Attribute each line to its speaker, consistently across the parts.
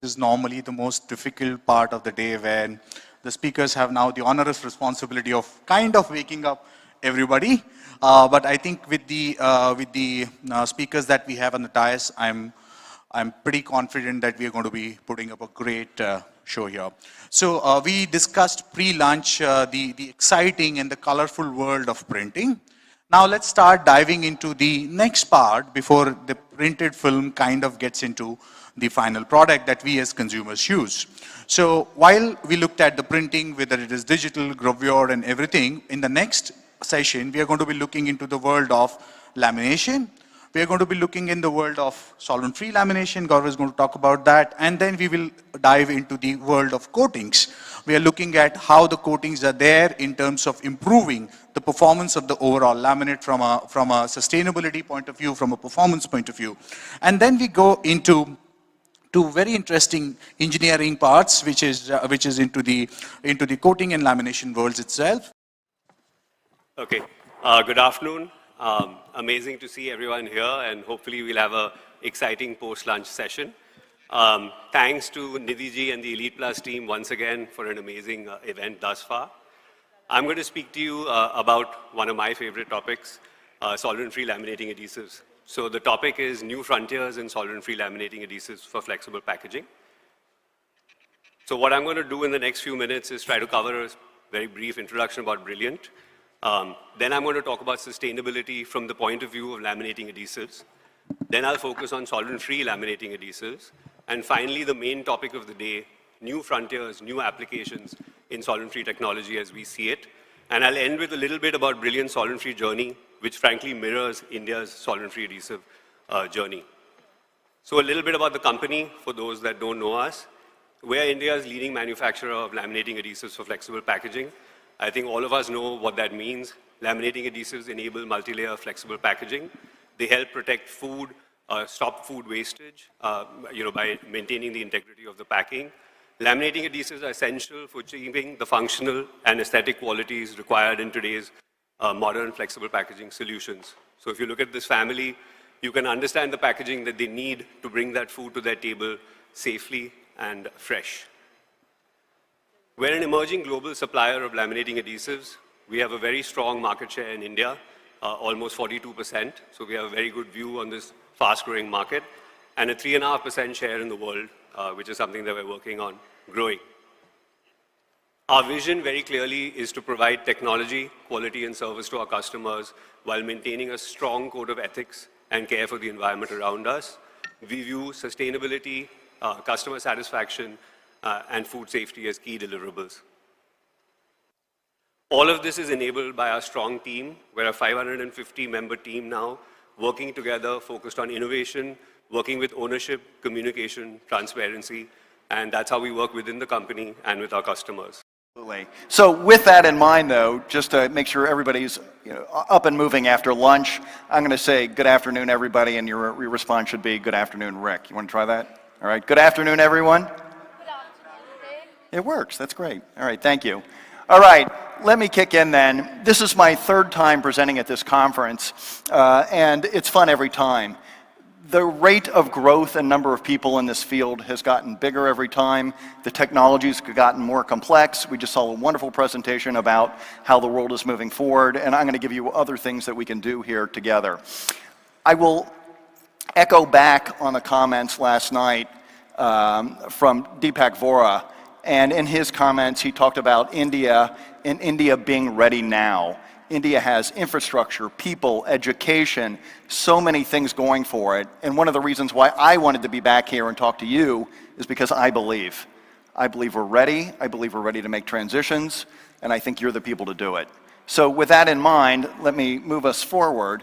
Speaker 1: is normally the most difficult part of the day when the speakers have now the onerous responsibility of kind of waking up everybody. But I think with the speakers that we have on the dais, I'm pretty confident that we are going to be putting up a great show here. So we discussed pre-lunch the exciting and the colorful world of printing. Now let's start diving into the next part before the printed film kind of gets into the final product that we as consumers use. So while we looked at the printing, whether it is digital, gravure and everything, in the next session we are going to be looking into the world of lamination. We are going to be looking in the world of solvent-free lamination. Gaurav is going to talk about that. And then we will dive into the world of coatings. We are looking at how the coatings are there in terms of improving the performance of the overall laminate from a sustainability point of view, from a performance point of view. And then we go into two very interesting engineering parts, which is into the coating and lamination worlds itself.
Speaker 2: Okay, good afternoon. Amazing to see everyone here, and hopefully we'll have a exciting post-lunch session. Thanks to Nidhi ji and the Elite Plus team once again for an amazing event thus far. I'm going to speak to you about one of my favorite topics, solvent-free laminating adhesives. So the topic is new frontiers in solvent-free laminating adhesives for flexible packaging. So what I'm going to do in the next few minutes is try to cover a very brief introduction about Brilliant. Then I'm going to talk about sustainability from the point of view of laminating adhesives. Then I'll focus on solvent-free laminating adhesives. And finally, the main topic of the day, new frontiers, new applications in solvent-free technology as we see it. And I'll end with a little bit about Brilliant solvent-free journey, which frankly mirrors India's solvent-free adhesive journey. So a little bit about the company, for those that don't know us. We're India's leading manufacturer of laminating adhesives for flexible packaging. I think all of us know what that means. Laminating adhesives enable multi-layer flexible packaging. They help protect food, stop food wastage, by maintaining the integrity of the packing. Laminating adhesives are essential for achieving the functional and aesthetic qualities required in today's modern flexible packaging solutions. So if you look at this family, you can understand the packaging that they need to bring that food to their table safely and fresh. We're an emerging global supplier of laminating adhesives. We have a very strong market share in India, almost 42%. So we have a very good view on this fast-growing market, and a 3.5% share in the world, which is something that we're working on growing. Our vision very clearly is to provide technology, quality, and service to our customers while maintaining a strong code of ethics and care for the environment around us. We view sustainability, customer satisfaction, and food safety as key deliverables. All of this is enabled by our strong team. We're a 550-member team now, working together, focused on innovation, working with ownership, communication, transparency, and that's how we work within the company and with our customers.
Speaker 3: Absolutely. So with that in mind, though, just to make sure everybody's up and moving after lunch, I'm going to say good afternoon, everybody, and your response should be good afternoon, Rick. You want to try that? All right. Good afternoon, everyone. It works. That's great. All right. Thank you. All right. Let me kick in then. This is my third time presenting at this conference, and it's fun every time. The rate of growth and number of people in this field has gotten bigger every time. The technologies have gotten more complex. We just saw a wonderful presentation about how the world is moving forward, and I'm going to give you other things that we can do here together. I will echo back on the comments last night from Deepak Vora. And in his comments, he talked about India and India being ready now. India has infrastructure, people, education, so many things going for it. And one of the reasons why I wanted to be back here and talk to you is because I believe. I believe we're ready. I believe we're ready to make transitions. And I think you're the people to do it. So with that in mind, let me move us forward.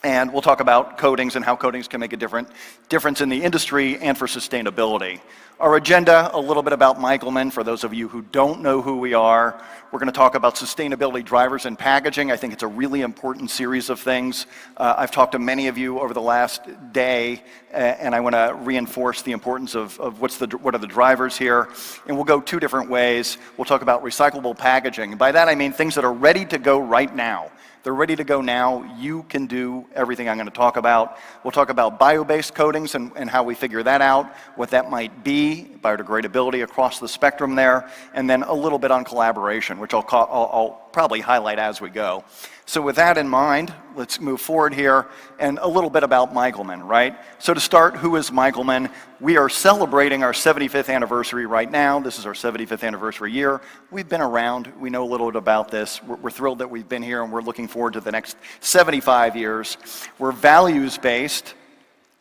Speaker 3: And we'll talk about coatings and how coatings can make a difference in the industry and for sustainability. Our agenda, a little bit about Michelman. For those of you who don't know who we are, we're going to talk about sustainability drivers in packaging. I think it's a really important series of things. I've talked to many of you over the last day, and I want to reinforce the importance of what are the drivers here. And we'll go two different ways. We'll talk about recyclable packaging. And by that I mean things that are ready to go right now. They're ready to go now. You can do everything I'm going to talk about. We'll talk about bio-based coatings and how we figure that out, what that might be, biodegradability across the spectrum there, and then a little bit on collaboration, which I'll probably highlight as we go. So with that in mind, let's move forward here and a little bit about Michelman, right? So to start, who is Michelman? We are celebrating our 75th anniversary right now. This is our 75th anniversary year. We've been around. We know a little bit about this. We're thrilled that we've been here, and we're looking forward to the next 75 years. We're values-based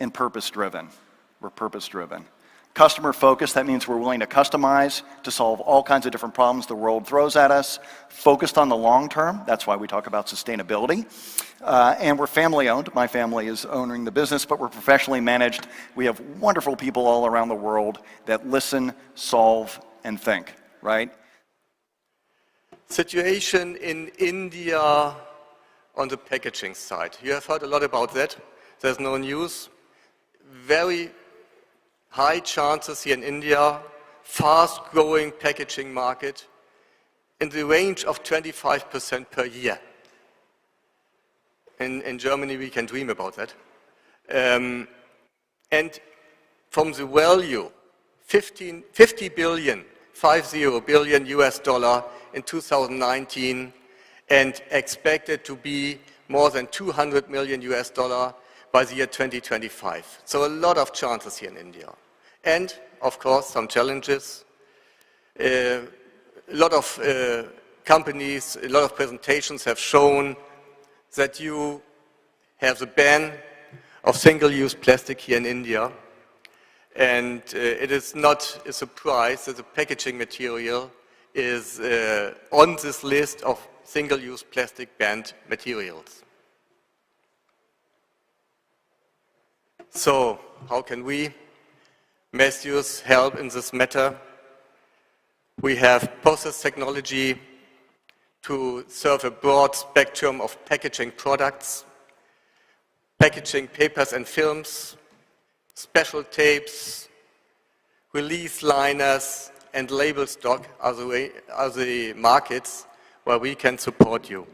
Speaker 3: and purpose-driven. We're purpose-driven. Customer-focused, that means we're willing to customize to solve all kinds of different problems the world throws at us. Focused on the long term, that's why we talk about sustainability. And we're family-owned. My family is owning the business, but we're professionally managed. We have wonderful people all around the world that listen, solve, and think, right?
Speaker 4: Situation in India on the packaging side. You have heard a lot about that. There's no news. Very high chances here in India, fast-growing packaging market in the range of 25% per year. In Germany, we can dream about that. And from the value, 50 billion US dollar in 2019, and expected to be more than 200 million US dollar by the year 2025. So a lot of chances here in India. And, of course, some challenges. A lot of companies, a lot of presentations have shown that you have the ban of single-use plastic here in India. And it is not a surprise that the packaging material is on this list of single-use plastic banned materials. So, how can we, Matthews, help in this matter? We have process technology to serve a broad spectrum of packaging products, packaging papers and films, special tapes, release liners, and label stock are the markets where we can support you.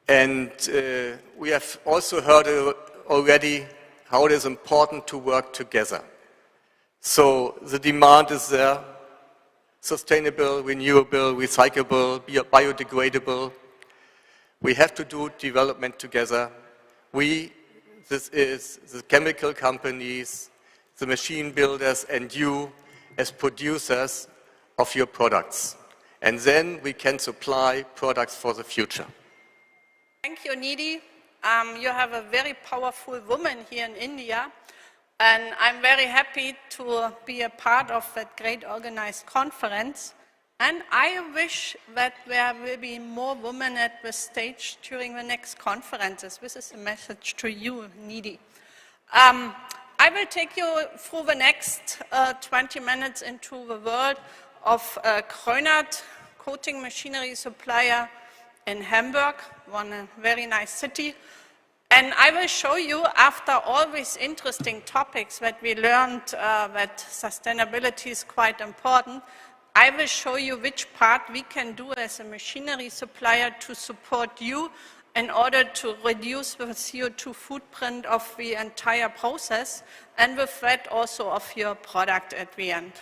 Speaker 4: And we have also heard already how it is important to work together. So the demand is there, sustainable, renewable, recyclable, biodegradable. We have to do development together. This is the chemical companies, the machine builders, and you as producers of your products. And then we can supply products for the future.
Speaker 5: Thank you, Nidhi. You have a very powerful woman here in India, and I'm very happy to be a part of that great organized conference. And I wish that there will be more women at the stage during the next conferences. This is a message to you, Nidhi. I will take you through the next 20 minutes into the world of KROENERT, coating machinery supplier in Hamburg, one very nice city. And I will show you, after all these interesting topics that we learned that sustainability is quite important, I will show you which part we can do as a machinery supplier to support you in order to reduce the CO2 footprint of the entire process, and with that also of your product at the end.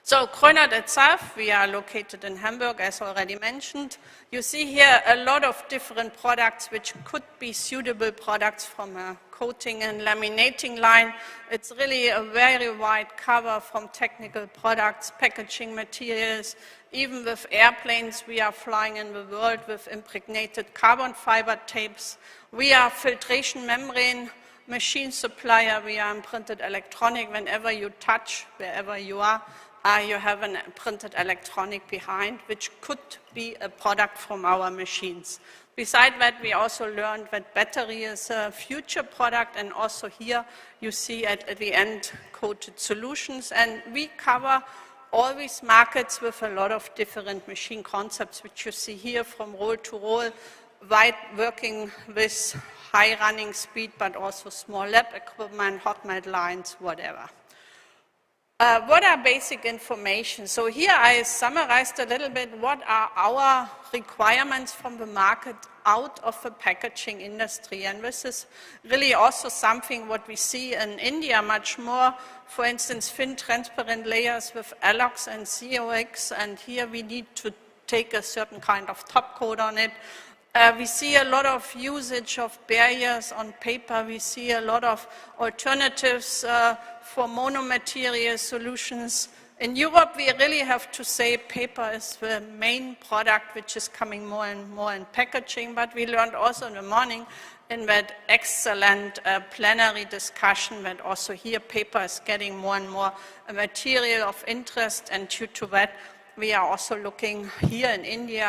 Speaker 5: So KROENERT itself, we are located in Hamburg, as already mentioned. You see here a lot of different products which could be suitable products from a coating and laminating line. It's really a very wide cover from technical products, packaging materials, even with airplanes we are flying in the world with impregnated carbon fiber tapes. We are filtration membrane machine supplier. We are imprinted electronic. Whenever you touch, wherever you are, you have a printed electronic behind, which could be a product from our machines. Besides that, we also learned that battery is a future product, and also here you see at the end coated solutions. And we cover all these markets with a lot of different machine concepts, which you see here from roll to roll, wide working with high running speed, but also small lab equipment, hot melt lines, whatever. What are basic information? So here I summarized a little bit what are our requirements from the market out of the packaging industry. And this is really also something what we see in India much more. For instance, thin transparent layers with ALOX and COX, and here we need to take a certain kind of top coat on it. We see a lot of usage of barriers on paper. We see a lot of alternatives for monomaterial solutions. In Europe, we really have to say paper is the main product which is coming more and more in packaging, but we learned also in the morning in that excellent plenary discussion that also here paper is getting more and more a material of interest, and due to that, we are also looking here in India